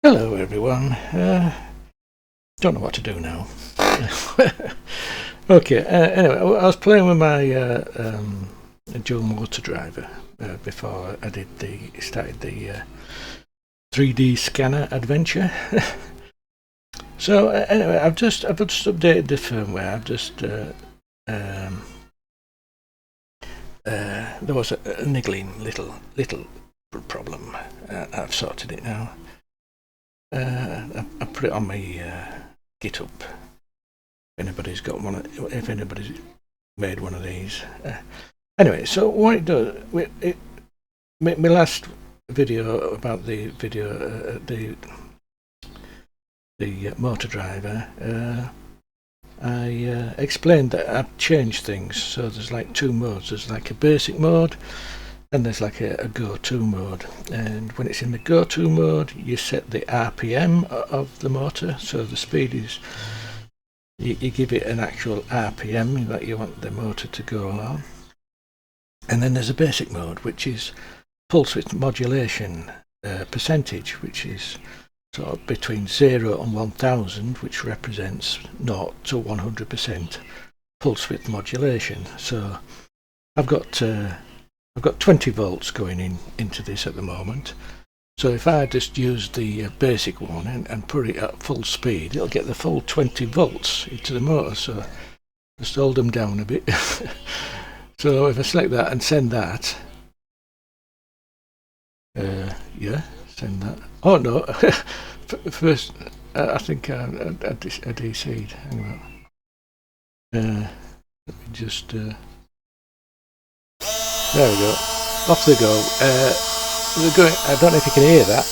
Hello everyone. Don't know what to do now. Okay. Anyway, I was playing with my dual motor driver before I started the 3D scanner adventure. So anyway, I've just updated the firmware. There was a niggling little problem. I've sorted it now. I put it on my GitHub. If anybody's made one of these. Anyway, so what it does, my last video about the motor driver, I explained that I've changed things. So there's like two modes. There's like a basic mode, and there's like a go-to mode. And when it's in the go-to mode, you set the RPM of the motor. So the speed is, you give it an actual RPM that you want the motor to go along. And then there's a basic mode, which is pulse width modulation percentage, which is sort of between 0 and 1000, which represents 0 to 100% pulse width modulation. So I've got 20 volts going into this at the moment. So if I just use the basic one and put it at full speed, it'll get the full 20 volts into the motor. So just hold them down a bit. So if I select that and send that, yeah, send that. Oh no, first I think I DC'd. Hang on. Let me just. There we go. Off they go. They're going. I don't know if you can hear that.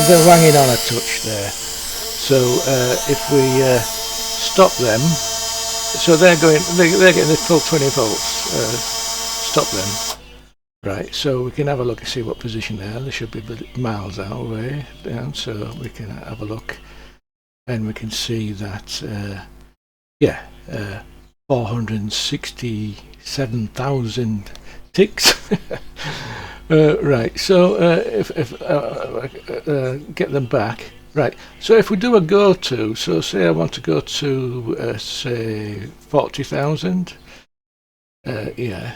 They're wanging on a touch there. So if we stop them, so they're going. They're getting the full 20 volts. Stop them. Right. So we can have a look and see what position they are. They should be miles away down. So we can have a look, and we can see that. Yeah. 467,000 ticks. Right, so if get them back. Right, so if we do a go-to, so say I want to go to say 40,000. Yeah.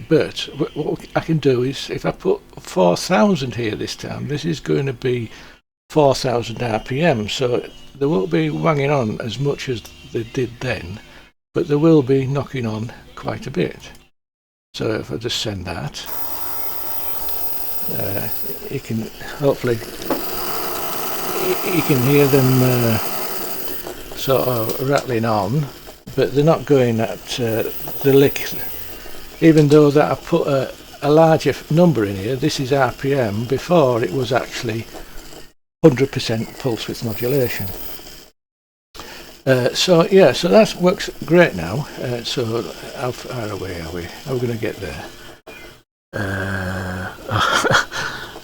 But what I can do is, if I put 4,000 here this time, this is going to be 4,000 RPM. So they won't be wanging on as much as they did then, but they will be knocking on quite a bit. So if I just send that, you can hopefully you can hear them sort of rattling on, but they're not going at the lick. Even though that I put a larger number in here, this is RPM. Before it was actually 100% pulse width modulation. So yeah, so that works great now. So how far away are we? How are we going to get there?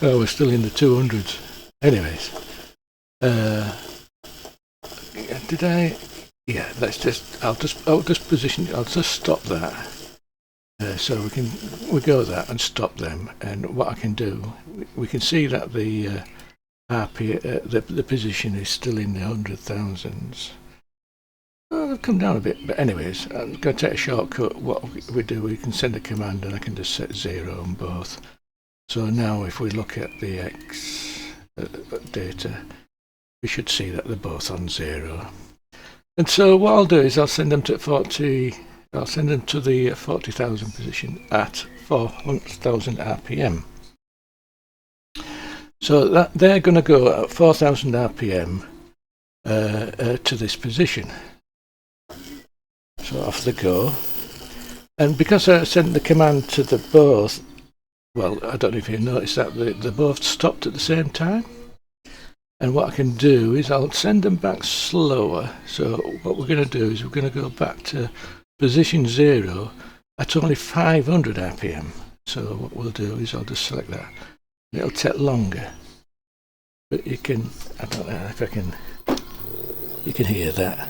Oh, we're still in the 200s. Anyways, did I? Yeah, let's just. I'll just position. I'll just stop that. So we go that and stop them. And what I can do, we can see that the the position is still in the 100,000s. I've come down a bit, but anyways, I'm going to take a shortcut. What we do, we can send a command and I can just set 0 on both. So now if we look at the X data, we should see that they're both on 0. And so what I'll do is I'll send them to 40. I'll send them to the 40,000 position at 4,000 RPM. So that they're going to go at 4,000 RPM to this position. So off they go. And because I sent the command to the both, well, I don't know if you noticed that they both stopped at the same time. And what I can do is I'll send them back slower. So what we're going to do is we're going to go back to position 0 at only 500 RPM. So what we'll do is I'll just select that. It'll take longer, but you can, I don't know if I can, you can hear that.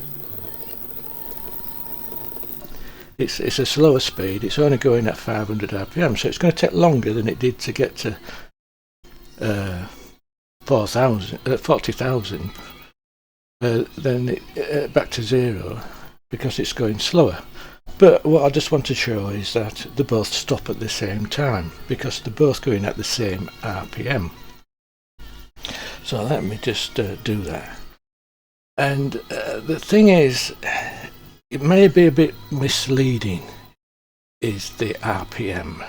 It's a slower speed. It's only going at 500 RPM, so it's going to take longer than it did to get to 40,000, then back to zero because it's going slower. But what I just want to show is that they both stop at the same time because they're both going at the same RPM. So let me just do that. And the thing is, it may be a bit misleading, is the RPM.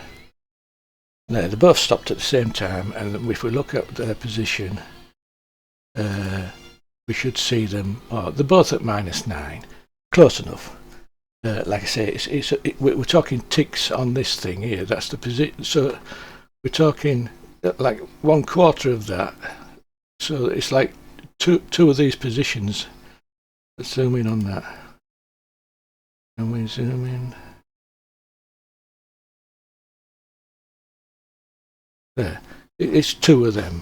Now, they both stopped at the same time, and if we look at their position, we should see them, they're both at -9, close enough. Like I say, we're talking ticks on this thing here, that's the position, so we're talking like 1/4 of that, so it's like two of these positions. Let's zoom in on that, and we zoom in. There, it's two of them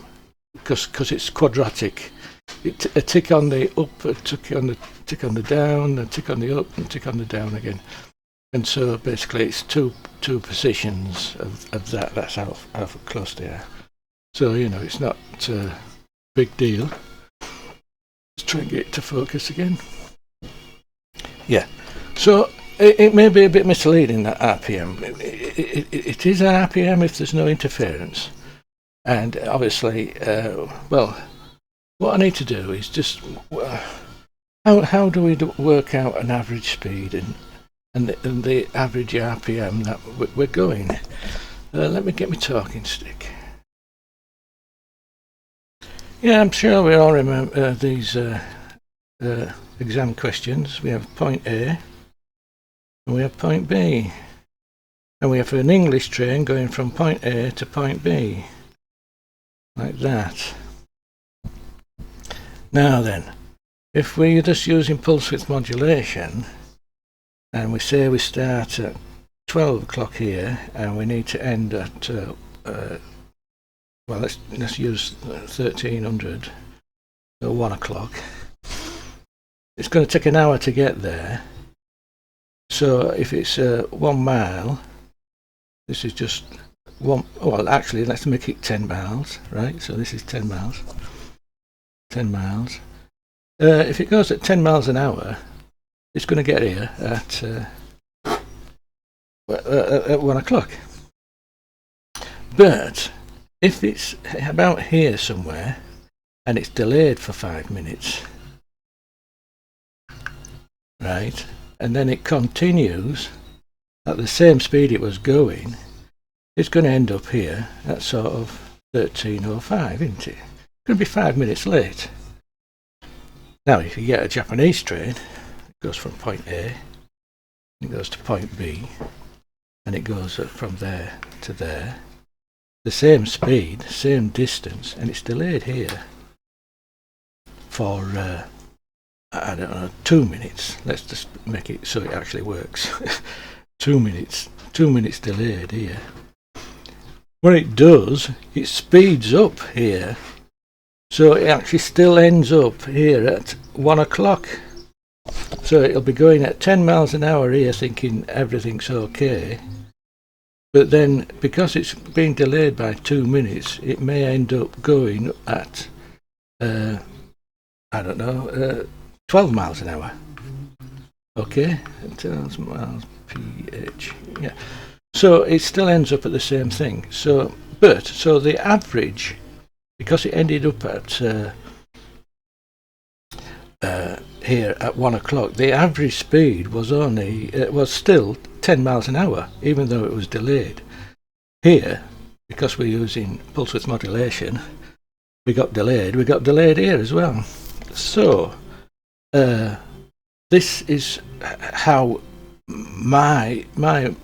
because it's quadratic. A tick on the up, a tick on the down, a tick on the up, and a tick on the down again. And so basically, it's two positions of that. That's how close they are. So it's not a big deal. Let's try and get it to focus again. Yeah. So it may be a bit misleading, that RPM. It is RPM if there's no interference, and obviously, well, what I need to do is just how do we work out an average speed and the average RPM that we're going. Let me get my talking stick. Yeah, I'm sure we all remember these exam questions. We have point A and we have point B, and we have an English train going from point A to point B, like that. Now then, if we're just using pulse width modulation, and we say we start at 12 o'clock here, and we need to end at, well, let's use 1300, or 1 o'clock. It's going to take an hour to get there. So if it's 1 mile, this is just one. Well, actually, let's make it 10 miles, right? So this is 10 miles. 10 miles. If it goes at 10 miles an hour, it's going to get here at 1 o'clock. But if it's about here somewhere and it's delayed for 5 minutes, right, and then it continues at the same speed it was going, it's going to end up here at sort of 13:05, isn't it? It's going to be 5 minutes late. Now, if you get a Japanese train, it goes from point A, it goes to point B, and it goes from there to there, the same speed, same distance, and it's delayed here for I don't know, 2 minutes. Let's just make it so it actually works. 2 minutes delayed here. What it does, it speeds up here, so it actually still ends up here at 1 o'clock. So it'll be going at 10 miles an hour here, thinking everything's okay, but then because it's been delayed by 2 minutes, it may end up going at I don't know, 12 miles an hour. Okay, 12 miles ph. Yeah. So it still ends up at the same thing. So the average, because it ended up at here at 1 o'clock, the average speed was still 10 miles an hour, even though it was delayed. Here, because we're using pulse width modulation, we got delayed here as well. So this is how my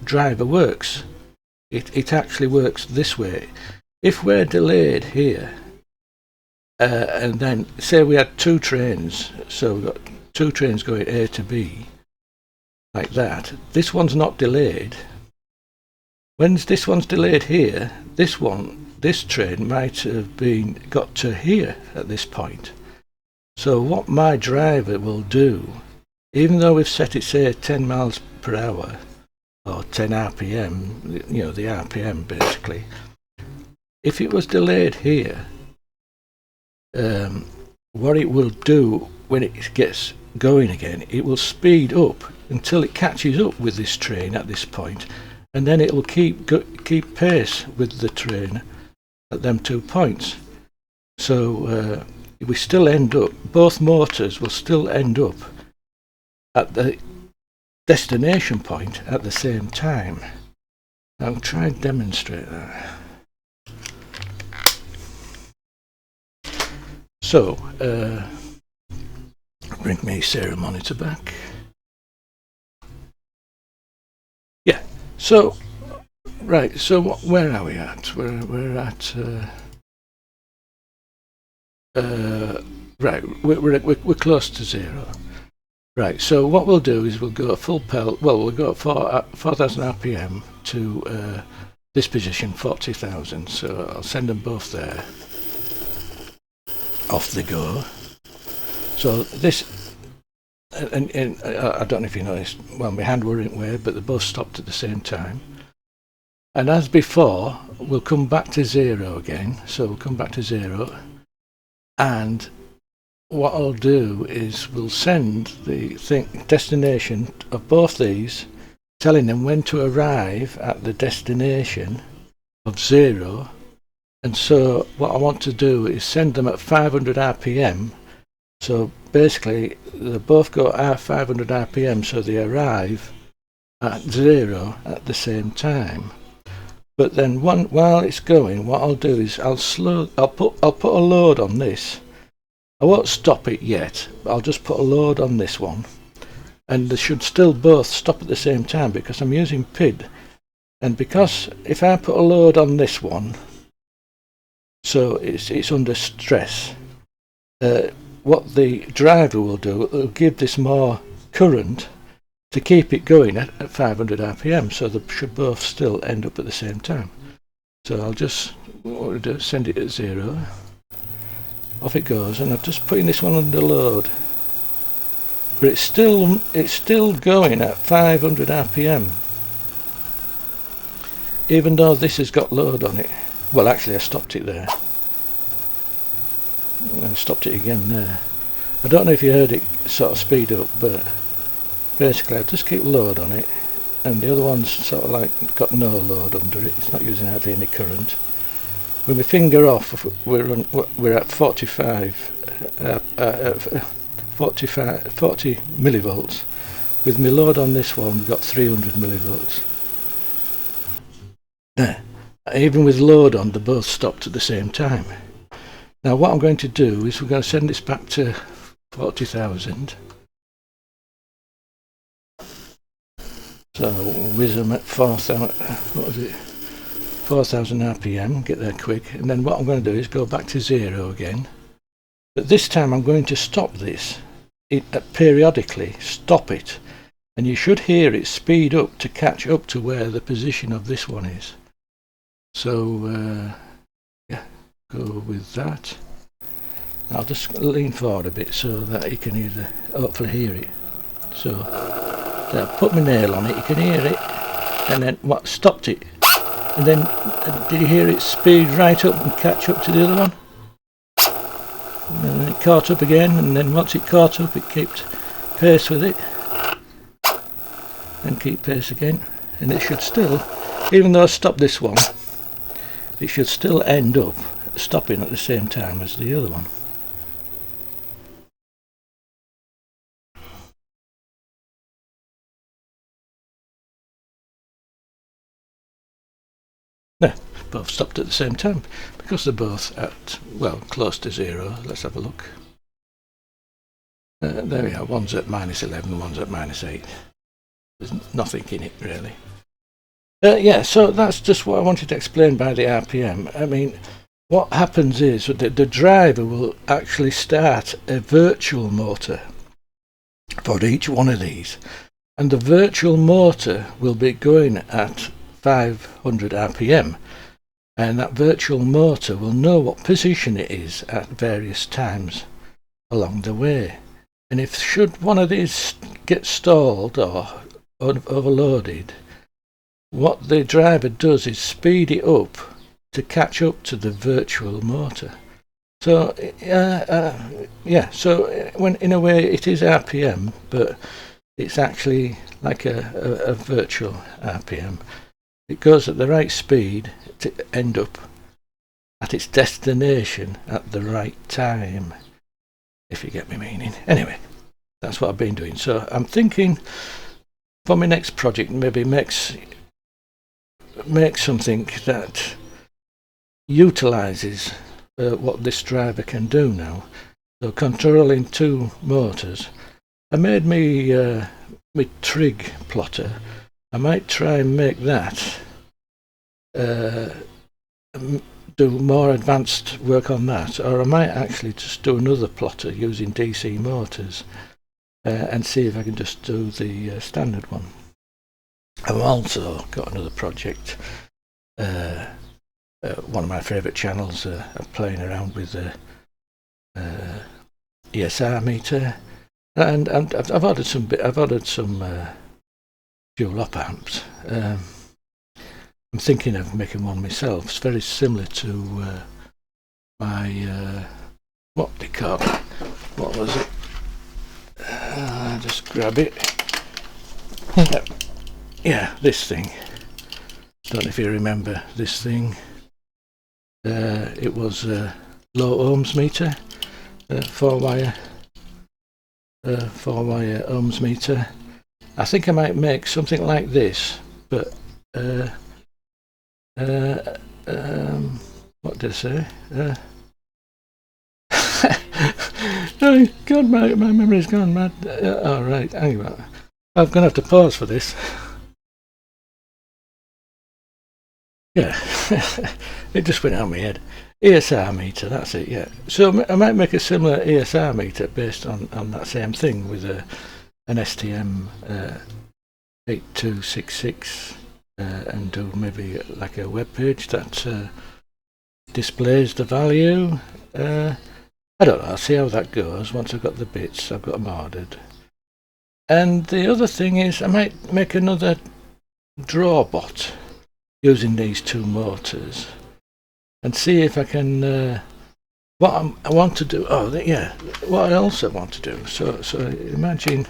driver works. It actually works this way. If we're delayed here, and then say we had 2 trains, so we've got 2 trains going A to B, like that. This one's not delayed. When this one's delayed here, this train might have got to here at this point. So what my driver will do, even though we've set it, say, 10 miles per hour or 10 RPM, the RPM basically, if it was delayed here, what it will do when it gets going again, it will speed up until it catches up with this train at this point, and then it will keep pace with the train at them 2 points. So we still end up, both motors will still end up at the destination point at the same time. I'll try and demonstrate that. So bring my serial monitor back. Yeah, so right, so where are we at? We're at right, we're close to zero. Right, so what we'll do is we'll go full pelt. Well, we'll go 4,000 RPM to this position, 40,000. So I'll send them both there. Off they go. So this, and I don't know if you noticed, well, my hand weren't way, but they both stopped at the same time. And as before, we'll come back to zero again. So we'll come back to zero, and what I'll do is we'll send the destination of both these, telling them when to arrive at the destination of zero. And so what I want to do is send them at 500 RPM. So basically they both go at 500 RPM, so they arrive at zero at the same time. But then while it's going, what I'll do is I'll put a load on this. I won't stop it yet, but I'll just put a load on this one, and they should still both stop at the same time because I'm using PID. And because if I put a load on this one, so it's under stress, what the driver will do, it'll give this more current to keep it going at 500 RPM, so they should both still end up at the same time. So I'll just, what we'll do, send it at zero. Off it goes, and I'm just putting this one under load, but it's still going at 500 RPM, even though this has got load on it. Well, actually I stopped it there. I stopped it again there. I don't know if you heard it sort of speed up, but basically I just keep load on it, and the other one's sort of like got no load under it. It's not using hardly any current. With my finger off, we're at 40 millivolts. With my load on this one, we've got 300 millivolts. There. Even with load on, they both stopped at the same time. Now what I'm going to do is we're going to send this back to 40,000. So whiz them at 4,000. What was it? 4,000 RPM, get there quick, and then what I'm going to do is go back to zero again, but this time I'm going to stop this periodically, stop it, and you should hear it speed up to catch up to where the position of this one is. So yeah, go with that. I'll just lean forward a bit so that you can hopefully hear it. So put my nail on it, you can hear it, and then what stopped it. And then, did you hear it speed right up and catch up to the other one? And then it caught up again, and then once it caught up, it kept pace with it. And keep pace again. And it should still, even though I stopped this one, it should still end up stopping at the same time as the other one. No, both stopped at the same time because they're both at, well, close to zero. Let's have a look. There we are. One's at -11, one's at -8. There's nothing in it really. Yeah, so that's just what I wanted to explain by the RPM. I mean, what happens is that the driver will actually start a virtual motor for each one of these, and the virtual motor will be going at 500 RPM, and that virtual motor will know what position it is at various times along the way. And if should one of these get stalled or overloaded, what the driver does is speed it up to catch up to the virtual motor. So yeah, so when in a way it is RPM, but it's actually like a virtual RPM. It goes at the right speed to end up at its destination at the right time, if you get me meaning. Anyway, that's what I've been doing. So I'm thinking for my next project, maybe make something that utilizes what this driver can do now. So controlling two motors. I made me trig plotter. I might try and make that do more advanced work on that, or I might actually just do another plotter using DC motors and see if I can just do the standard one. I've also got another project, one of my favourite channels, of playing around with the ESR meter, and I've ordered some fuel op amps. I'm thinking of making one myself. It's very similar to my what they call it? What was it? Just grab it. Yeah, this thing. Don't know if you remember this thing. It was a low ohms meter, 4-wire ohms meter. I think I might make something like this, but what did I say? Oh God, my memory's gone mad. All right, hang on. I'm gonna have to pause for this. Yeah, it just went out of my head. ESR meter, that's it. Yeah. So I might make a similar ESR meter based on that same thing with an STM 8266. And do maybe like a web page that displays the value. I don't know, I'll see how that goes once I've got the bits, I've got them ordered. And the other thing is I might make another drawbot using these two motors and see if I can what I want to do. Oh yeah, what I also want to do. So imagine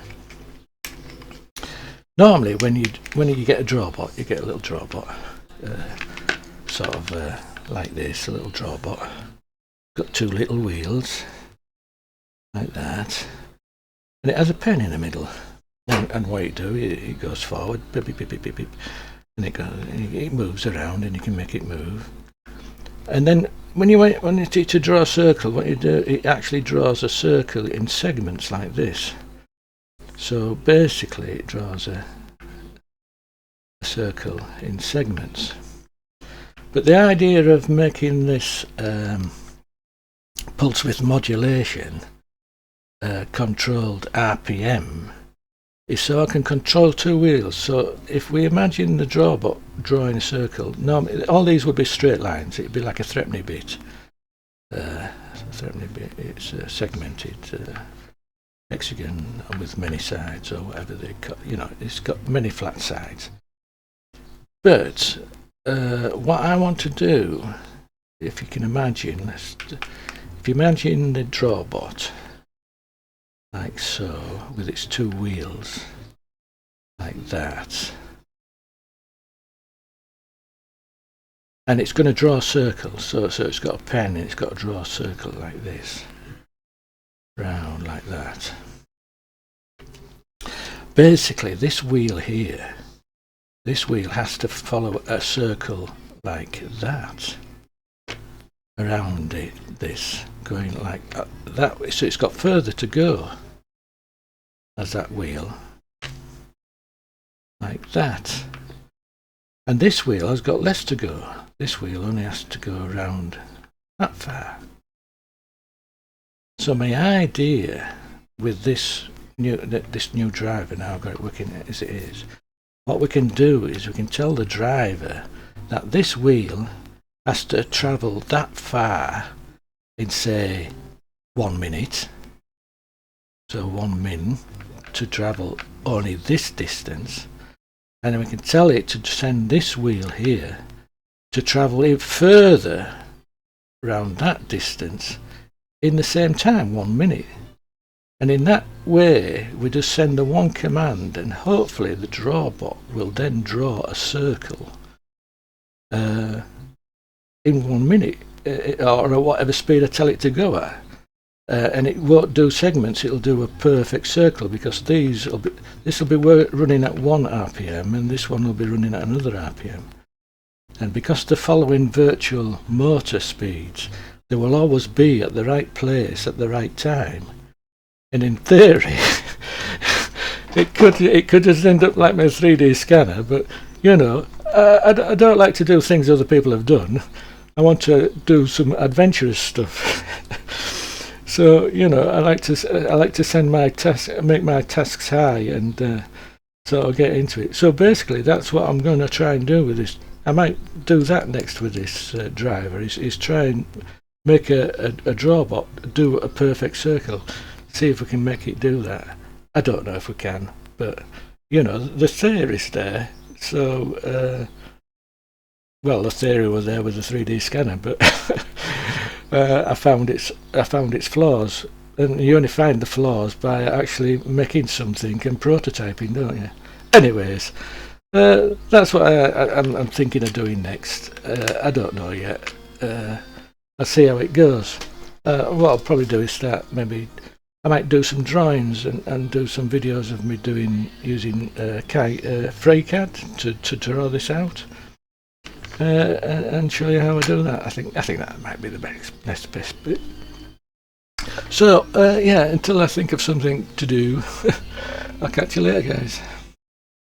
normally when you get a drawbot, you get a little drawbot, sort of like this, a little drawbot. Got two little wheels, like that, and it has a pen in the middle. And what you do, it goes forward, beep, beep, beep, beep, beep, and it moves around, and you can make it move. And then when you teach to draw a circle, what you do, it actually draws a circle in segments like this. So basically it draws a circle in segments. But the idea of making this pulse width modulation controlled RPM is so I can control two wheels. So if we imagine the drawbot drawing a circle, normally all these would be straight lines. It'd be like a threepenny bit. It's a segmented hexagon with many sides, or whatever they call, it's got many flat sides. But what I want to do, if you can imagine, if you imagine the drawbot like so, with its two wheels like that, and it's going to draw a circle, so it's got a pen and it's got to draw a circle like this, round like that. Basically this wheel here, this wheel has to follow a circle like that around it, this going like that, so it's got further to go as that wheel, like that. And this wheel has got less to go. This wheel only has to go around that far. So my idea with this new driver, now I've got it working as it is, what we can do is we can tell the driver that this wheel has to travel that far in, say, 1 minute. So 1 min to travel only this distance. And then we can tell it to send this wheel here to travel even further round that distance in the same time, 1 minute. And in that way we just send the one command, and hopefully the drawbot will then draw a circle in 1 minute, or at whatever speed I tell it to go at. And it won't do segments, it'll do a perfect circle, because this will be running at 1 RPM and this one will be running at another RPM. And because they're following virtual motor speeds, they will always be at the right place at the right time. And in theory, it could just end up like my 3D scanner, but you know, I don't like to do things other people have done. I want to do some adventurous stuff. So you know, I like to send my make my tasks high, and so I'll get into it. So basically, that's what I'm going to try and do with this. I might do that next with this driver. Is try and make a drawbot do a perfect circle. See if we can make it do that. I don't know if we can, but you know, the theory's there. So well, the theory was there with the 3D scanner, but I found its flaws, and you only find the flaws by actually making something and prototyping, don't you? Anyways, that's what I'm thinking of doing next. I don't know yet. I'll see how it goes. What I'll probably do is start, maybe I might do some drawings and do some videos of me using FreeCAD to draw this out. And show you how I do that. I think that might be the best bit. So yeah, until I think of something to do, I'll catch you later, guys.